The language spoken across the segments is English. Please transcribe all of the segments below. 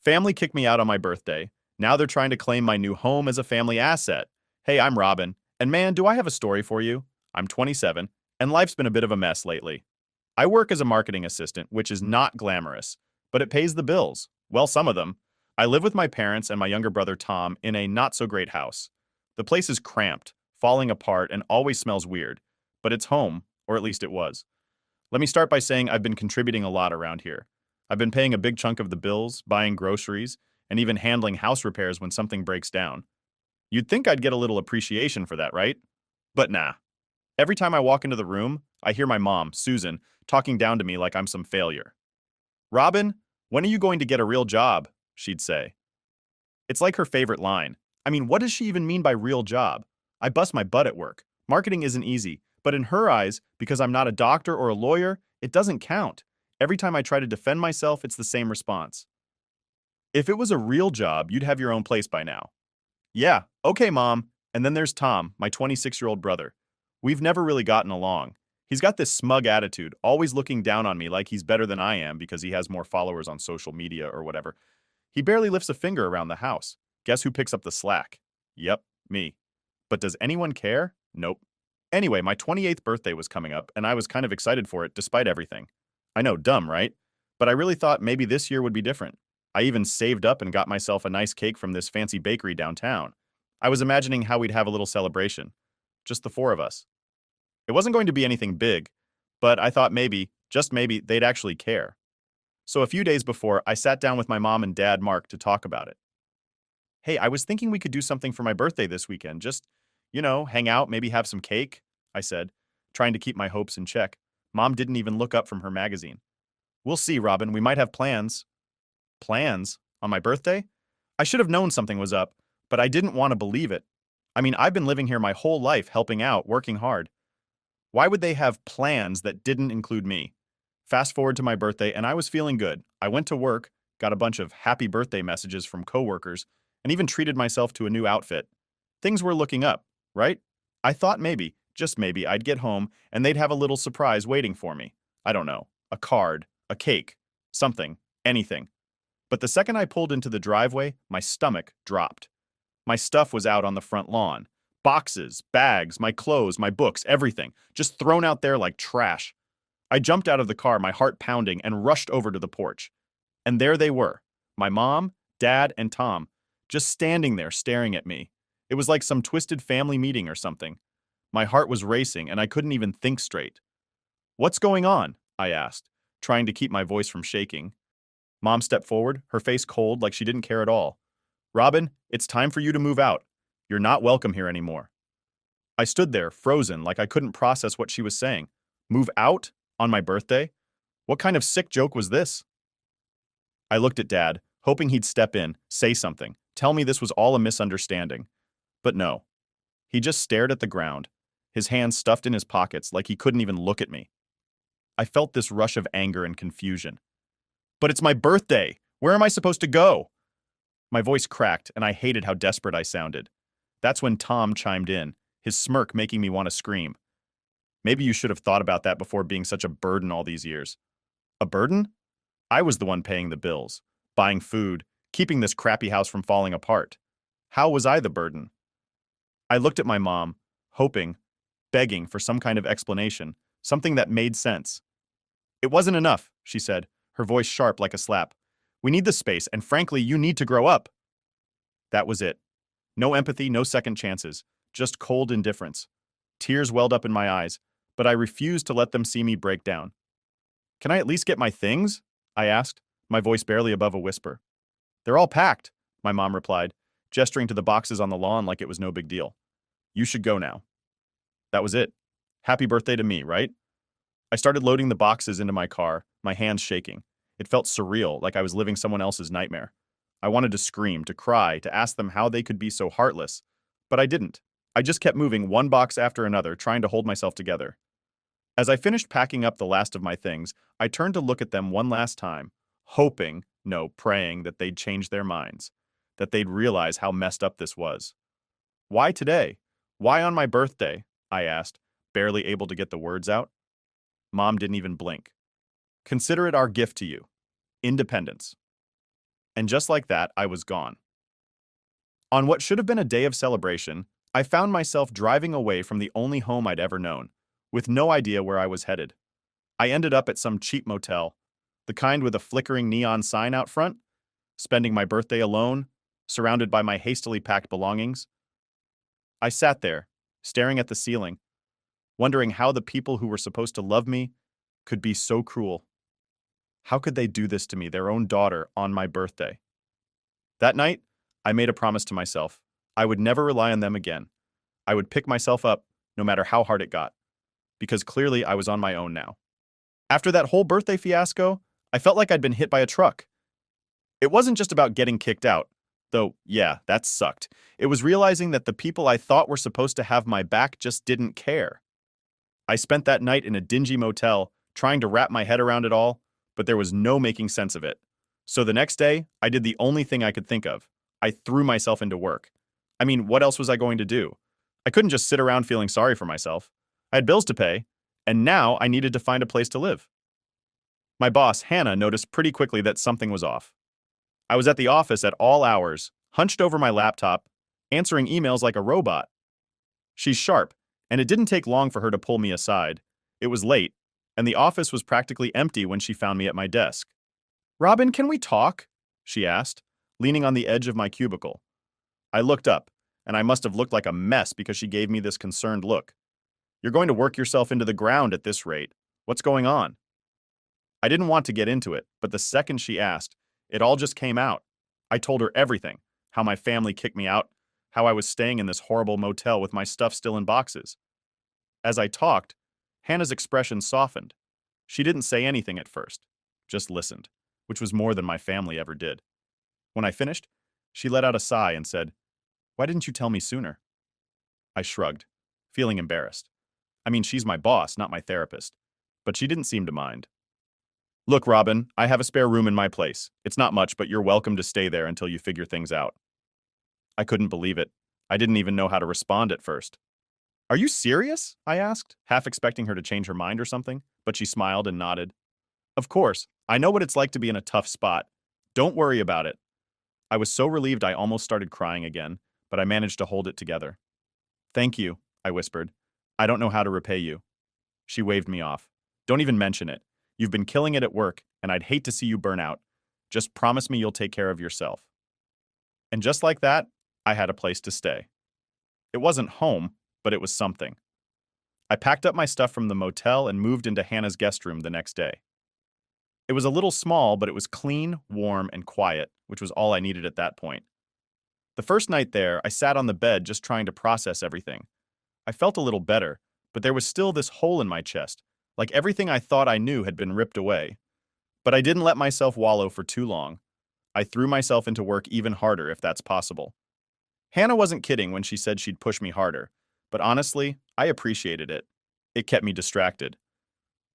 Family kicked me out on my birthday. Now they're trying to claim my new home as a family asset. Hey, I'm Robin, and man, do I have a story for you. I'm 27, and life's been a bit of a mess lately. I work as a marketing assistant, which is not glamorous, but it pays the bills. Well, some of them. I live with my parents and my younger brother Tom in a not-so-great house. The place is cramped, falling apart, and always smells weird, but it's home, or at least it was. Let me start by saying I've been contributing a lot around here. I've been paying a big chunk of the bills, buying groceries, and even handling house repairs when something breaks down. You'd think I'd get a little appreciation for that, right? But nah. Every time I walk into the room, I hear my mom, Susan, talking down to me like I'm some failure. Robin, when are you going to get a real job? She'd say. It's like her favorite line. I mean, what does she even mean by real job? I bust my butt at work. Marketing isn't easy, but in her eyes, because I'm not a doctor or a lawyer, it doesn't count. Every time I try to defend myself, it's the same response. If it was a real job, you'd have your own place by now. Yeah, okay, Mom. And then there's Tom, my 26-year-old brother. We've never really gotten along. He's got this smug attitude, always looking down on me like he's better than I am because he has more followers on social media or whatever. He barely lifts a finger around the house. Guess who picks up the slack? Yep, me. But does anyone care? Nope. Anyway, my 28th birthday was coming up, and I was kind of excited for it despite everything. I know, dumb, right? But I really thought maybe this year would be different. I even saved up and got myself a nice cake from this fancy bakery downtown. I was imagining how we'd have a little celebration. Just the four of us. It wasn't going to be anything big, but I thought maybe, just maybe, they'd actually care. So a few days before, I sat down with my mom and dad, Mark, to talk about it. Hey, I was thinking we could do something for my birthday this weekend. Just, hang out, maybe have some cake, I said, trying to keep my hopes in check. Mom didn't even look up from her magazine. We'll see, Robin. We might have plans. Plans? On my birthday? I should have known something was up, but I didn't want to believe it. I mean, I've been living here my whole life, helping out, working hard. Why would they have plans that didn't include me? Fast forward to my birthday, and I was feeling good. I went to work, got a bunch of happy birthday messages from coworkers, and even treated myself to a new outfit. Things were looking up, right? I thought maybe, just maybe, I'd get home and they'd have a little surprise waiting for me. I don't know, a card, a cake, something, anything. But the second I pulled into the driveway, my stomach dropped. My stuff was out on the front lawn. Boxes, bags, my clothes, my books, everything, just thrown out there like trash. I jumped out of the car, my heart pounding, and rushed over to the porch. And there they were, my mom, dad, and Tom, just standing there staring at me. It was like some twisted family meeting or something. My heart was racing, and I couldn't even think straight. What's going on? I asked, trying to keep my voice from shaking. Mom stepped forward, her face cold like she didn't care at all. Robin, it's time for you to move out. You're not welcome here anymore. I stood there, frozen, like I couldn't process what she was saying. Move out? On my birthday? What kind of sick joke was this? I looked at Dad, hoping he'd step in, say something, tell me this was all a misunderstanding. But no. He just stared at the ground, his hands stuffed in his pockets like he couldn't even look at me. I felt this rush of anger and confusion. But it's my birthday! Where am I supposed to go? My voice cracked, and I hated how desperate I sounded. That's when Tom chimed in, his smirk making me want to scream. Maybe you should have thought about that before being such a burden all these years. A burden? I was the one paying the bills, buying food, keeping this crappy house from falling apart. How was I the burden? I looked at my mom, hoping, begging for some kind of explanation, something that made sense. It wasn't enough, she said, her voice sharp like a slap. We need the space, and frankly, you need to grow up. That was it. No empathy, no second chances, just cold indifference. Tears welled up in my eyes, but I refused to let them see me break down. Can I at least get my things? I asked, my voice barely above a whisper. They're all packed, my mom replied, gesturing to the boxes on the lawn like it was no big deal. You should go now. That was it. Happy birthday to me, right? I started loading the boxes into my car, my hands shaking. It felt surreal, like I was living someone else's nightmare. I wanted to scream, to cry, to ask them how they could be so heartless. But I didn't. I just kept moving one box after another, trying to hold myself together. As I finished packing up the last of my things, I turned to look at them one last time, hoping, no, praying that they'd change their minds, that they'd realize how messed up this was. Why today? Why on my birthday? I asked, barely able to get the words out. Mom didn't even blink. Consider it our gift to you. Independence. And just like that, I was gone. On what should have been a day of celebration, I found myself driving away from the only home I'd ever known, with no idea where I was headed. I ended up at some cheap motel, the kind with a flickering neon sign out front, spending my birthday alone, surrounded by my hastily packed belongings. I sat there, staring at the ceiling, wondering how the people who were supposed to love me could be so cruel. How could they do this to me, their own daughter, on my birthday? That night, I made a promise to myself. I would never rely on them again. I would pick myself up, no matter how hard it got, because clearly I was on my own now. After that whole birthday fiasco, I felt like I'd been hit by a truck. It wasn't just about getting kicked out, though, yeah, that sucked. It was realizing that the people I thought were supposed to have my back just didn't care. I spent that night in a dingy motel, trying to wrap my head around it all, but there was no making sense of it. So the next day, I did the only thing I could think of. I threw myself into work. I mean, what else was I going to do? I couldn't just sit around feeling sorry for myself. I had bills to pay, and now I needed to find a place to live. My boss, Hannah, noticed pretty quickly that something was off. I was at the office at all hours, hunched over my laptop, answering emails like a robot. She's sharp, and it didn't take long for her to pull me aside. It was late, and the office was practically empty when she found me at my desk. "Robin, can we talk?" she asked, leaning on the edge of my cubicle. I looked up, and I must have looked like a mess because she gave me this concerned look. "You're going to work yourself into the ground at this rate. What's going on?" I didn't want to get into it, but the second she asked, it all just came out. I told her everything, how my family kicked me out, how I was staying in this horrible motel with my stuff still in boxes. As I talked, Hannah's expression softened. She didn't say anything at first, just listened, which was more than my family ever did. When I finished, she let out a sigh and said, "Why didn't you tell me sooner?" I shrugged, feeling embarrassed. I mean, she's my boss, not my therapist, but she didn't seem to mind. "Look, Robin, I have a spare room in my place. It's not much, but you're welcome to stay there until you figure things out." I couldn't believe it. I didn't even know how to respond at first. "Are you serious?" I asked, half expecting her to change her mind or something, but she smiled and nodded. "Of course, I know what it's like to be in a tough spot. Don't worry about it." I was so relieved I almost started crying again, but I managed to hold it together. "Thank you," I whispered. "I don't know how to repay you." She waved me off. "Don't even mention it. You've been killing it at work, and I'd hate to see you burn out. Just promise me you'll take care of yourself." And just like that, I had a place to stay. It wasn't home, but it was something. I packed up my stuff from the motel and moved into Hannah's guest room the next day. It was a little small, but it was clean, warm, and quiet, which was all I needed at that point. The first night there, I sat on the bed just trying to process everything. I felt a little better, but there was still this hole in my chest, like everything I thought I knew had been ripped away. But I didn't let myself wallow for too long. I threw myself into work even harder if that's possible. Hannah wasn't kidding when she said she'd push me harder, but honestly, I appreciated it. It kept me distracted.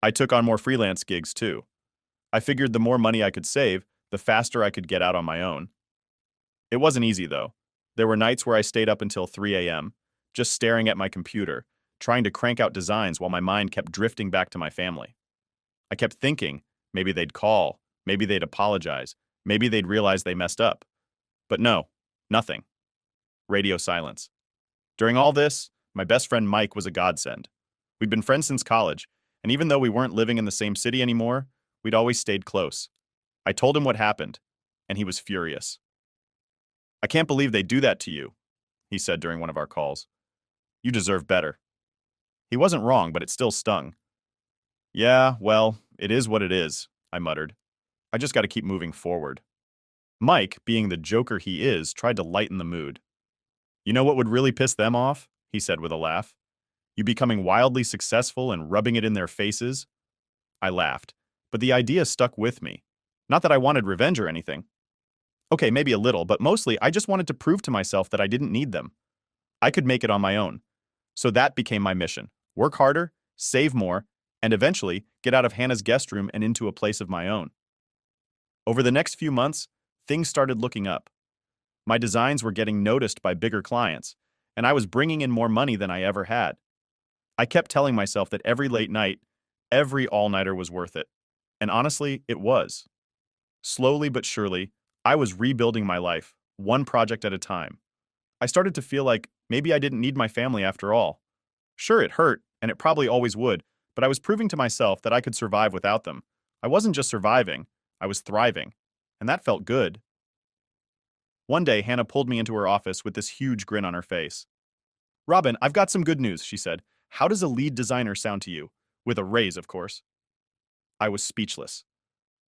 I took on more freelance gigs too. I figured the more money I could save, the faster I could get out on my own. It wasn't easy though. There were nights where I stayed up until 3 a.m., just staring at my computer, trying to crank out designs while my mind kept drifting back to my family. I kept thinking, maybe they'd call, maybe they'd apologize, maybe they'd realize they messed up. But no, nothing. Radio silence. During all this, my best friend Mike was a godsend. We'd been friends since college, and even though we weren't living in the same city anymore, we'd always stayed close. I told him what happened, and he was furious. "I can't believe they do that to you," he said during one of our calls. "You deserve better." He wasn't wrong, but it still stung. "Yeah, well, it is what it is," I muttered. "I just got to keep moving forward." Mike, being the joker he is, tried to lighten the mood. "You know what would really piss them off?" he said with a laugh. "You becoming wildly successful and rubbing it in their faces." I laughed, but the idea stuck with me. Not that I wanted revenge or anything. Okay, maybe a little, but mostly I just wanted to prove to myself that I didn't need them. I could make it on my own. So that became my mission. Work harder, save more, and eventually get out of Hannah's guest room and into a place of my own. Over the next few months, things started looking up. My designs were getting noticed by bigger clients, and I was bringing in more money than I ever had. I kept telling myself that every late night, every all-nighter was worth it. And honestly, it was. Slowly but surely, I was rebuilding my life, one project at a time. I started to feel like maybe I didn't need my family after all. Sure, it hurt, and it probably always would, but I was proving to myself that I could survive without them. I wasn't just surviving, I was thriving. And that felt good. One day, Hannah pulled me into her office with this huge grin on her face. Robin, I've got some good news, she said. How does a lead designer sound to you? With a raise, of course. I was speechless.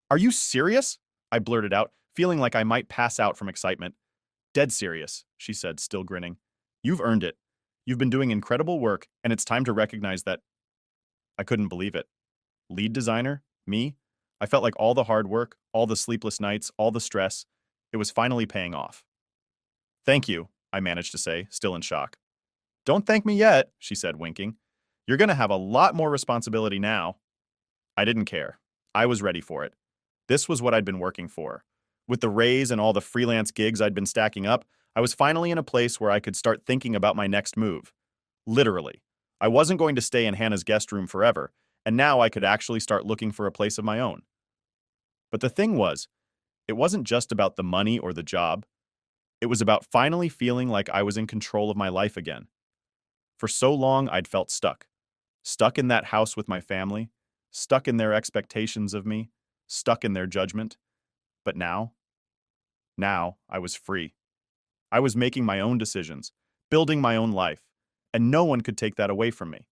Are you serious? I blurted out, feeling like I might pass out from excitement. Dead serious, she said, still grinning. You've earned it. You've been doing incredible work, and it's time to recognize that. I couldn't believe it. Lead designer? Me? I felt like all the hard work, all the sleepless nights, all the stress, it was finally paying off. Thank you, I managed to say, still in shock. Don't thank me yet, she said, winking. You're going to have a lot more responsibility now. I didn't care. I was ready for it. This was what I'd been working for. With the raise and all the freelance gigs I'd been stacking up, I was finally in a place where I could start thinking about my next move. Literally. I wasn't going to stay in Hannah's guest room forever, and now I could actually start looking for a place of my own. But the thing was, it wasn't just about the money or the job. It was about finally feeling like I was in control of my life again. For so long, I'd felt stuck. Stuck in that house with my family, stuck in their expectations of me, stuck in their judgment. But now, I was free. I was making my own decisions, building my own life, and no one could take that away from me.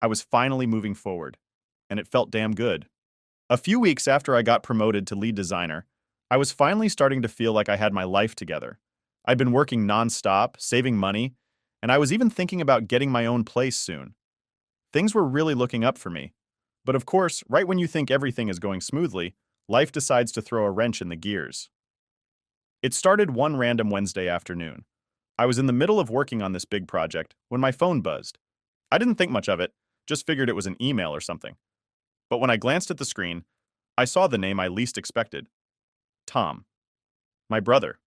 I was finally moving forward, and it felt damn good. A few weeks after I got promoted to lead designer, I was finally starting to feel like I had my life together. I'd been working nonstop, saving money, and I was even thinking about getting my own place soon. Things were really looking up for me. But of course, right when you think everything is going smoothly, life decides to throw a wrench in the gears. It started one random Wednesday afternoon. I was in the middle of working on this big project when my phone buzzed. I didn't think much of it, just figured it was an email or something. But when I glanced at the screen, I saw the name I least expected. Tom. My brother.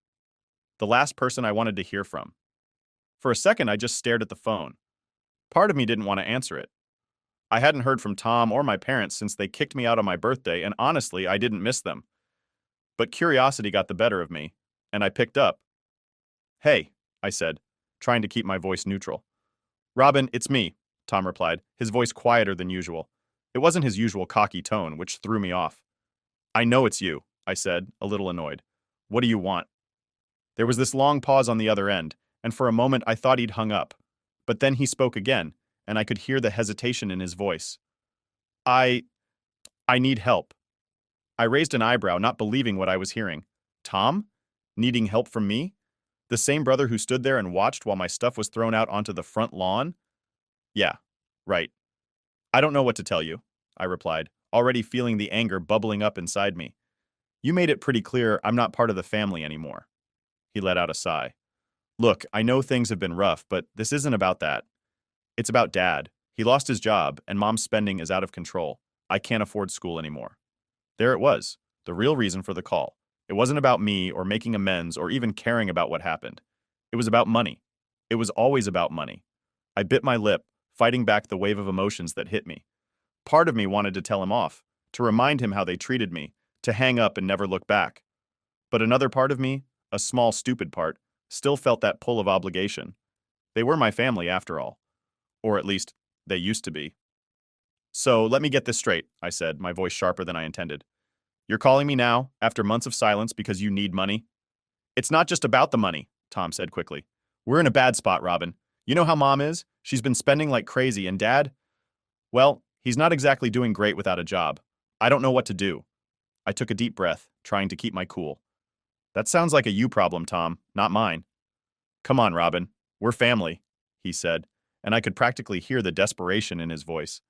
The last person I wanted to hear from. For a second, I just stared at the phone. Part of me didn't want to answer it. I hadn't heard from Tom or my parents since they kicked me out on my birthday, and honestly, I didn't miss them. But curiosity got the better of me, and I picked up. Hey, I said, trying to keep my voice neutral. Robin, it's me, Tom replied, his voice quieter than usual. It wasn't his usual cocky tone, which threw me off. I know it's you, I said, a little annoyed. What do you want? There was this long pause on the other end, and for a moment I thought he'd hung up. But then he spoke again, and I could hear the hesitation in his voice. I need help. I raised an eyebrow, not believing what I was hearing. Tom? Needing help from me? The same brother who stood there and watched while my stuff was thrown out onto the front lawn? Yeah, right. I don't know what to tell you, I replied, already feeling the anger bubbling up inside me. You made it pretty clear I'm not part of the family anymore. He let out a sigh. Look, I know things have been rough, but this isn't about that. It's about Dad. He lost his job, and Mom's spending is out of control. I can't afford school anymore. There it was, the real reason for the call. It wasn't about me or making amends or even caring about what happened. It was about money. It was always about money. I bit my lip, fighting back the wave of emotions that hit me. Part of me wanted to tell him off, to remind him how they treated me, to hang up and never look back. But another part of me, a small stupid part, still felt that pull of obligation. They were my family after all. Or at least, they used to be. So let me get this straight, I said, my voice sharper than I intended. You're calling me now, after months of silence, because you need money? It's not just about the money, Tom said quickly. We're in a bad spot, Robin. You know how Mom is? She's been spending like crazy, and Dad? Well, he's not exactly doing great without a job. I don't know what to do. I took a deep breath, trying to keep my cool. That sounds like a you problem, Tom, not mine. Come on, Robin. We're family, he said, and I could practically hear the desperation in his voice.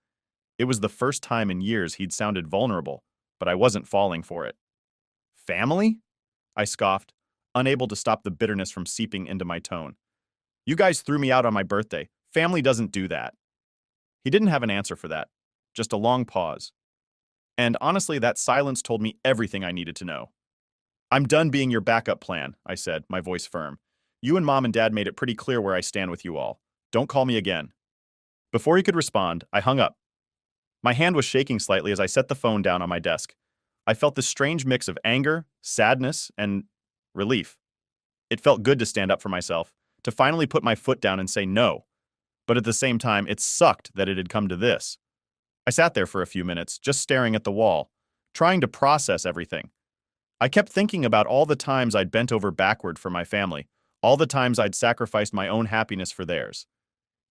It was the first time in years he'd sounded vulnerable, but I wasn't falling for it. Family? I scoffed, unable to stop the bitterness from seeping into my tone. You guys threw me out on my birthday. Family doesn't do that. He didn't have an answer for that, just a long pause. And honestly, that silence told me everything I needed to know. I'm done being your backup plan, I said, my voice firm. You and Mom and Dad made it pretty clear where I stand with you all. Don't call me again. Before he could respond, I hung up. My hand was shaking slightly as I set the phone down on my desk. I felt this strange mix of anger, sadness, and relief. It felt good to stand up for myself, to finally put my foot down and say no. But at the same time, it sucked that it had come to this. I sat there for a few minutes, just staring at the wall, trying to process everything. I kept thinking about all the times I'd bent over backward for my family, all the times I'd sacrificed my own happiness for theirs.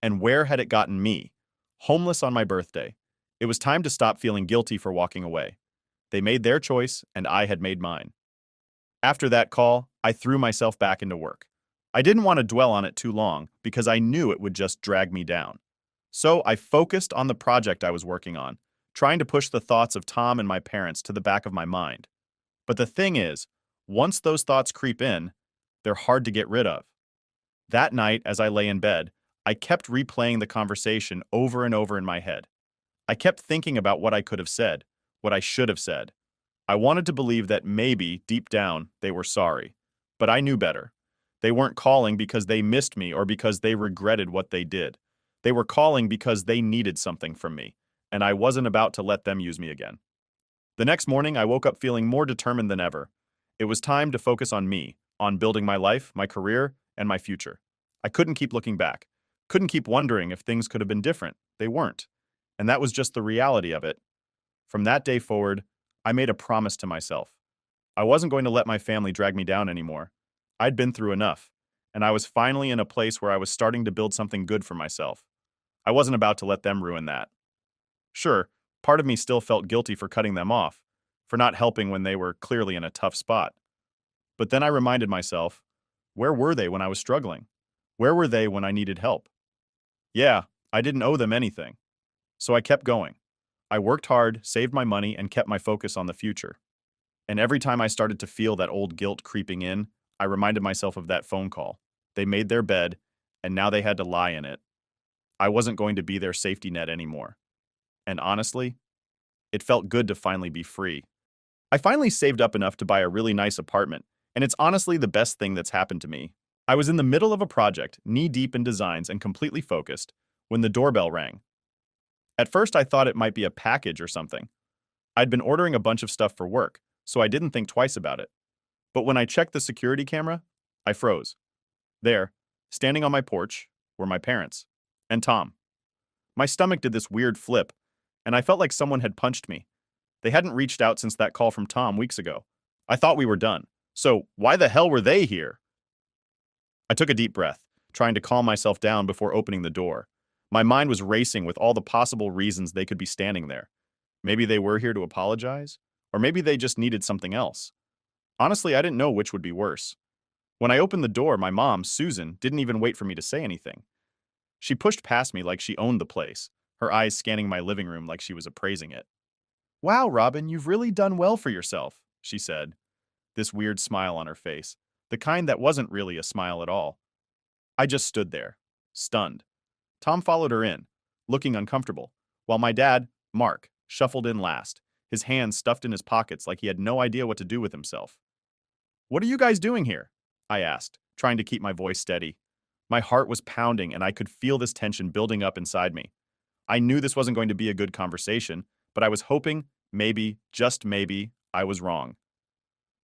And where had it gotten me? Homeless on my birthday. It was time to stop feeling guilty for walking away. They made their choice, and I had made mine. After that call, I threw myself back into work. I didn't want to dwell on it too long because I knew it would just drag me down. So I focused on the project I was working on, trying to push the thoughts of Tom and my parents to the back of my mind. But the thing is, once those thoughts creep in, they're hard to get rid of. That night, as I lay in bed, I kept replaying the conversation over and over in my head. I kept thinking about what I could have said, what I should have said. I wanted to believe that maybe, deep down, they were sorry. But I knew better. They weren't calling because they missed me or because they regretted what they did. They were calling because they needed something from me, and I wasn't about to let them use me again. The next morning, I woke up feeling more determined than ever. It was time to focus on me, on building my life, my career, and my future. I couldn't keep looking back. Couldn't keep wondering if things could have been different. They weren't. And that was just the reality of it. From that day forward, I made a promise to myself. I wasn't going to let my family drag me down anymore. I'd been through enough, and I was finally in a place where I was starting to build something good for myself. I wasn't about to let them ruin that. Sure, part of me still felt guilty for cutting them off, for not helping when they were clearly in a tough spot. But then I reminded myself, where were they when I was struggling? Where were they when I needed help? Yeah, I didn't owe them anything. So I kept going. I worked hard, saved my money, and kept my focus on the future. And every time I started to feel that old guilt creeping in, I reminded myself of that phone call. They made their bed, and now they had to lie in it. I wasn't going to be their safety net anymore. And honestly, it felt good to finally be free. I finally saved up enough to buy a really nice apartment, and it's honestly the best thing that's happened to me. I was in the middle of a project, knee-deep in designs and completely focused, when the doorbell rang. At first, I thought it might be a package or something. I'd been ordering a bunch of stuff for work, so I didn't think twice about it. But when I checked the security camera, I froze. There, standing on my porch, were my parents. And Tom. My stomach did this weird flip, and I felt like someone had punched me. They hadn't reached out since that call from Tom weeks ago. I thought we were done. So why the hell were they here? I took a deep breath, trying to calm myself down before opening the door. My mind was racing with all the possible reasons they could be standing there. Maybe they were here to apologize, or maybe they just needed something else. Honestly, I didn't know which would be worse. When I opened the door, my mom, Susan, didn't even wait for me to say anything. She pushed past me like she owned the place, her eyes scanning my living room like she was appraising it. "Wow, Robin, you've really done well for yourself," she said, this weird smile on her face, the kind that wasn't really a smile at all. I just stood there, stunned. Tom followed her in, looking uncomfortable, while my dad, Mark, shuffled in last, his hands stuffed in his pockets like he had no idea what to do with himself. "What are you guys doing here?" I asked, trying to keep my voice steady. My heart was pounding and I could feel this tension building up inside me. I knew this wasn't going to be a good conversation, but I was hoping, maybe, just maybe, I was wrong.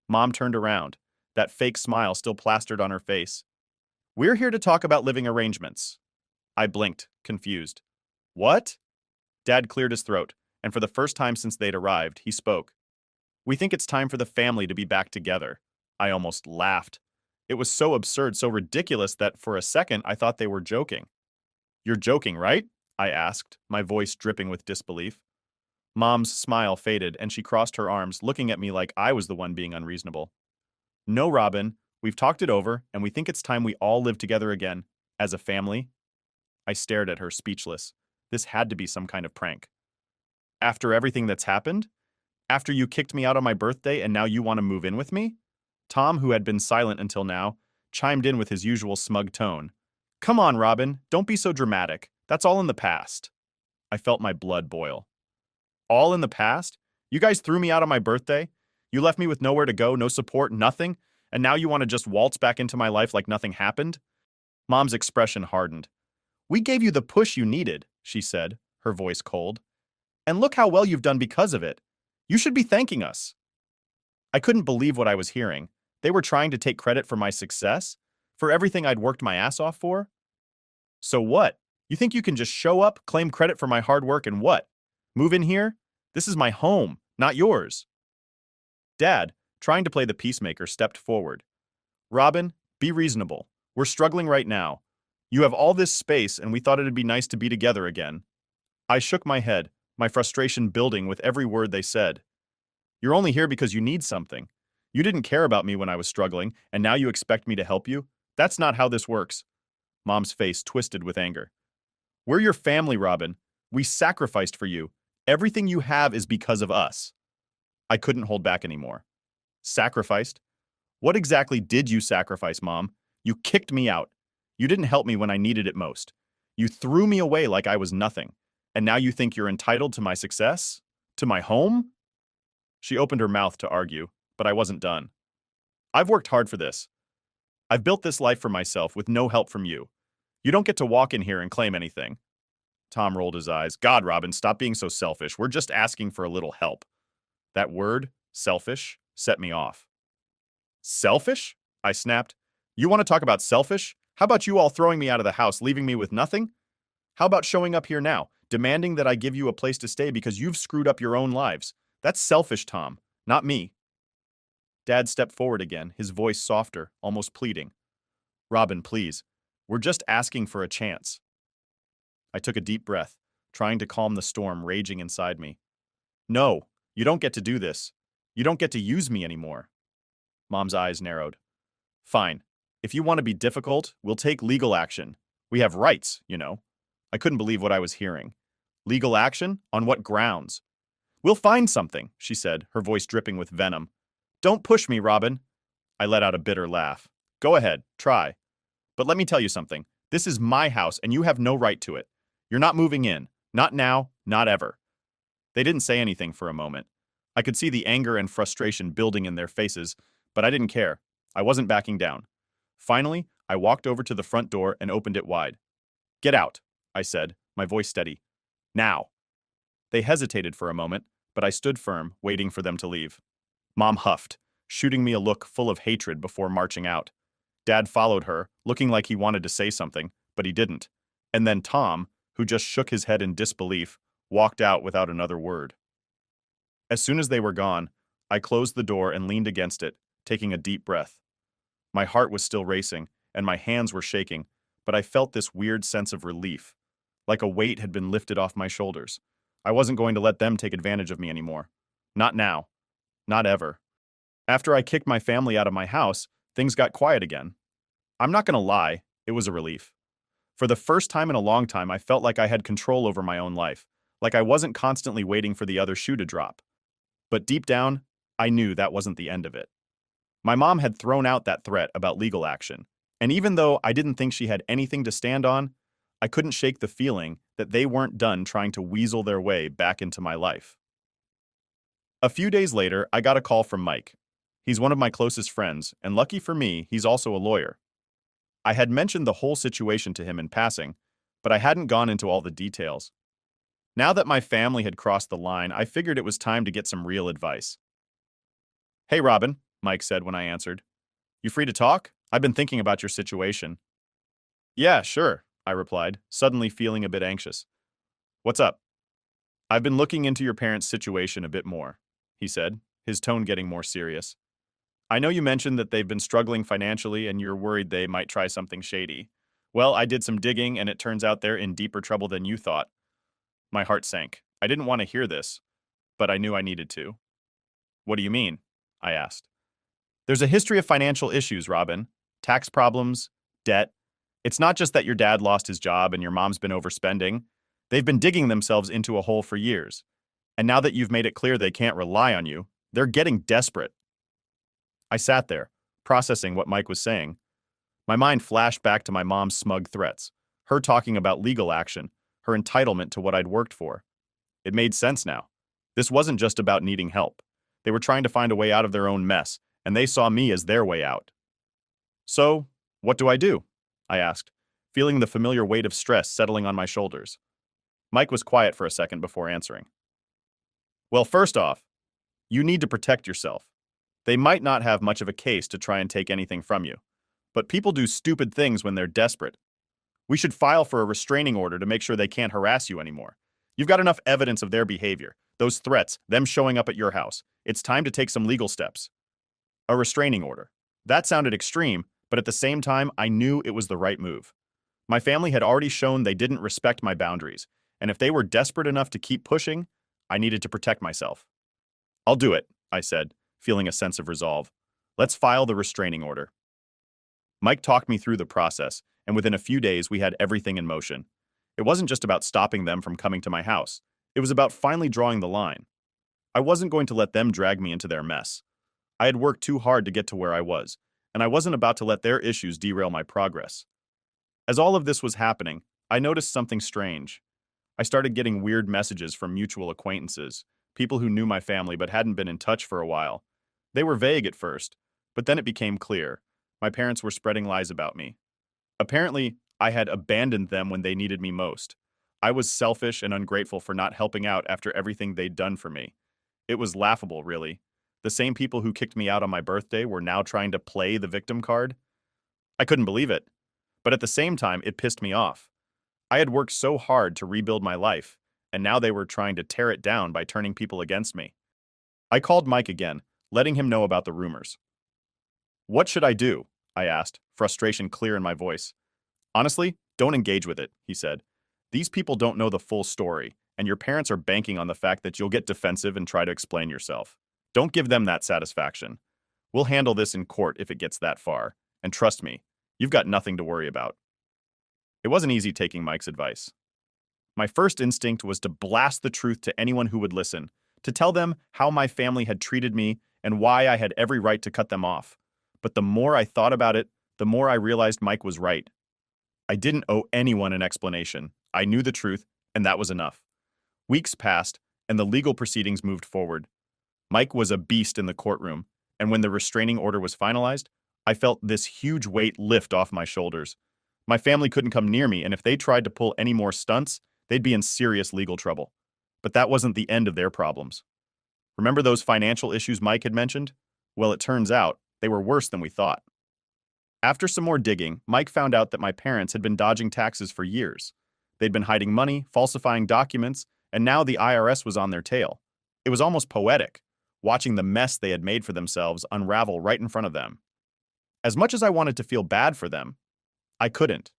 Mom turned around, that fake smile still plastered on her face. "We're here to talk about living arrangements." I blinked, confused. "What?" Dad cleared his throat, and for the first time since they'd arrived, he spoke. "We think it's time for the family to be back together." I almost laughed. It was so absurd, so ridiculous that for a second I thought they were joking. "You're joking, right?" I asked, my voice dripping with disbelief. Mom's smile faded, and she crossed her arms, looking at me like I was the one being unreasonable. "No, Robin, we've talked it over, and we think it's time we all live together again, as a family." I stared at her, speechless. This had to be some kind of prank. "After everything that's happened? After you kicked me out on my birthday and now you want to move in with me?" Tom, who had been silent until now, chimed in with his usual smug tone. "Come on, Robin, don't be so dramatic. That's all in the past." I felt my blood boil. "All in the past? You guys threw me out on my birthday? You left me with nowhere to go, no support, nothing? And now you want to just waltz back into my life like nothing happened?" Mom's expression hardened. "We gave you the push you needed," she said, her voice cold. "And look how well you've done because of it. You should be thanking us." I couldn't believe what I was hearing. They were trying to take credit for my success? For everything I'd worked my ass off for? So what? You think you can just show up, claim credit for my hard work, and what? Move in here? This is my home, not yours. Dad, trying to play the peacemaker, stepped forward. Robin, be reasonable. We're struggling right now. You have all this space, and we thought it'd be nice to be together again. I shook my head, my frustration building with every word they said. You're only here because you need something. You didn't care about me when I was struggling, and now you expect me to help you? That's not how this works. Mom's face twisted with anger. We're your family, Robin. We sacrificed for you. Everything you have is because of us. I couldn't hold back anymore. Sacrificed? What exactly did you sacrifice, Mom? You kicked me out. You didn't help me when I needed it most. You threw me away like I was nothing. And now you think you're entitled to my success? To my home? She opened her mouth to argue, but I wasn't done. I've worked hard for this. I've built this life for myself with no help from you. You don't get to walk in here and claim anything. Tom rolled his eyes. God, Robin, stop being so selfish. We're just asking for a little help. That word, selfish, set me off. Selfish? I snapped. You want to talk about selfish? How about you all throwing me out of the house, leaving me with nothing? How about showing up here now, demanding that I give you a place to stay because you've screwed up your own lives? That's selfish, Tom, not me. Dad stepped forward again, his voice softer, almost pleading. Robin, please. We're just asking for a chance. I took a deep breath, trying to calm the storm raging inside me. No, you don't get to do this. You don't get to use me anymore. Mom's eyes narrowed. Fine. If you want to be difficult, we'll take legal action. We have rights, you know. I couldn't believe what I was hearing. Legal action? On what grounds? We'll find something, she said, her voice dripping with venom. Don't push me, Robin. I let out a bitter laugh. Go ahead, try. But let me tell you something. This is my house, and you have no right to it. You're not moving in. Not now, not ever. They didn't say anything for a moment. I could see the anger and frustration building in their faces, but I didn't care. I wasn't backing down. Finally, I walked over to the front door and opened it wide. Get out, I said, my voice steady. Now. They hesitated for a moment, but I stood firm, waiting for them to leave. Mom huffed, shooting me a look full of hatred before marching out. Dad followed her, looking like he wanted to say something, but he didn't. And then Tom, who just shook his head in disbelief, walked out without another word. As soon as they were gone, I closed the door and leaned against it, taking a deep breath. My heart was still racing, and my hands were shaking, but I felt this weird sense of relief, like a weight had been lifted off my shoulders. I wasn't going to let them take advantage of me anymore. Not now. Not ever. After I kicked my family out of my house, things got quiet again. I'm not going to lie, it was a relief. For the first time in a long time, I felt like I had control over my own life, like I wasn't constantly waiting for the other shoe to drop. But deep down, I knew that wasn't the end of it. My mom had thrown out that threat about legal action, and even though I didn't think she had anything to stand on, I couldn't shake the feeling that they weren't done trying to weasel their way back into my life. A few days later, I got a call from Mike. He's one of my closest friends, and lucky for me, he's also a lawyer. I had mentioned the whole situation to him in passing, but I hadn't gone into all the details. Now that my family had crossed the line, I figured it was time to get some real advice. Hey, Robin, Mike said when I answered. You free to talk? I've been thinking about your situation. Yeah, sure, I replied, suddenly feeling a bit anxious. What's up? I've been looking into your parents' situation a bit more, he said, his tone getting more serious. I know you mentioned that they've been struggling financially and you're worried they might try something shady. Well, I did some digging and it turns out they're in deeper trouble than you thought. My heart sank. I didn't want to hear this, but I knew I needed to. What do you mean? I asked. There's a history of financial issues, Robin. Tax problems, debt. It's not just that your dad lost his job and your mom's been overspending. They've been digging themselves into a hole for years. And now that you've made it clear they can't rely on you, they're getting desperate. I sat there, processing what Mike was saying. My mind flashed back to my mom's smug threats, her talking about legal action, her entitlement to what I'd worked for. It made sense now. This wasn't just about needing help. They were trying to find a way out of their own mess, and they saw me as their way out. So, what do? I asked, feeling the familiar weight of stress settling on my shoulders. Mike was quiet for a second before answering. Well, first off, you need to protect yourself. They might not have much of a case to try and take anything from you. But people do stupid things when they're desperate. We should file for a restraining order to make sure they can't harass you anymore. You've got enough evidence of their behavior, those threats, them showing up at your house. It's time to take some legal steps. A restraining order. That sounded extreme, but at the same time, I knew it was the right move. My family had already shown they didn't respect my boundaries, and if they were desperate enough to keep pushing, I needed to protect myself. I'll do it, I said, feeling a sense of resolve. Let's file the restraining order. Mike talked me through the process, and within a few days we had everything in motion. It wasn't just about stopping them from coming to my house. It was about finally drawing the line. I wasn't going to let them drag me into their mess. I had worked too hard to get to where I was, and I wasn't about to let their issues derail my progress. As all of this was happening, I noticed something strange. I started getting weird messages from mutual acquaintances, people who knew my family but hadn't been in touch for a while. They were vague at first, but then it became clear. My parents were spreading lies about me. Apparently, I had abandoned them when they needed me most. I was selfish and ungrateful for not helping out after everything they'd done for me. It was laughable, really. The same people who kicked me out on my birthday were now trying to play the victim card. I couldn't believe it. But at the same time, it pissed me off. I had worked so hard to rebuild my life, and now they were trying to tear it down by turning people against me. I called Mike again, letting him know about the rumors. What should I do? I asked, frustration clear in my voice. Honestly, don't engage with it, he said. These people don't know the full story, and your parents are banking on the fact that you'll get defensive and try to explain yourself. Don't give them that satisfaction. We'll handle this in court if it gets that far, and trust me, you've got nothing to worry about. It wasn't easy taking Mike's advice. My first instinct was to blast the truth to anyone who would listen, to tell them how my family had treated me and why I had every right to cut them off. But the more I thought about it, the more I realized Mike was right. I didn't owe anyone an explanation. I knew the truth, and that was enough. Weeks passed, and the legal proceedings moved forward. Mike was a beast in the courtroom, and when the restraining order was finalized, I felt this huge weight lift off my shoulders. My family couldn't come near me, and if they tried to pull any more stunts, they'd be in serious legal trouble. But that wasn't the end of their problems. Remember those financial issues Mike had mentioned? Well, it turns out they were worse than we thought. After some more digging, Mike found out that my parents had been dodging taxes for years. They'd been hiding money, falsifying documents, and now the IRS was on their tail. It was almost poetic, watching the mess they had made for themselves unravel right in front of them. As much as I wanted to feel bad for them, I couldn't.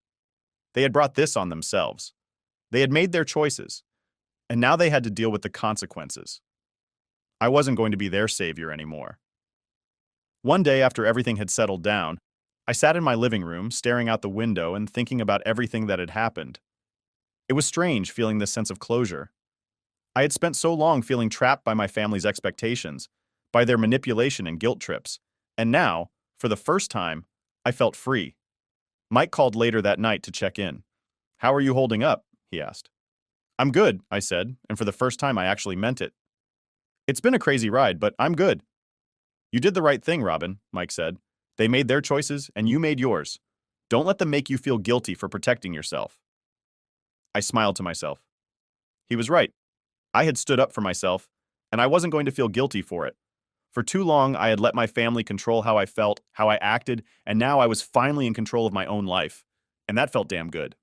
They had brought this on themselves. They had made their choices, and now they had to deal with the consequences. I wasn't going to be their savior anymore. One day after everything had settled down, I sat in my living room, staring out the window and thinking about everything that had happened. It was strange feeling this sense of closure. I had spent so long feeling trapped by my family's expectations, by their manipulation and guilt trips, and now, for the first time, I felt free. Mike called later that night to check in. "How are you holding up?" he asked. "I'm good," I said, and for the first time I actually meant it. "It's been a crazy ride, but I'm good." "You did the right thing, Robin," Mike said. "They made their choices, and you made yours. Don't let them make you feel guilty for protecting yourself." I smiled to myself. He was right. I had stood up for myself, and I wasn't going to feel guilty for it. For too long, I had let my family control how I felt, how I acted, and now I was finally in control of my own life. And that felt damn good.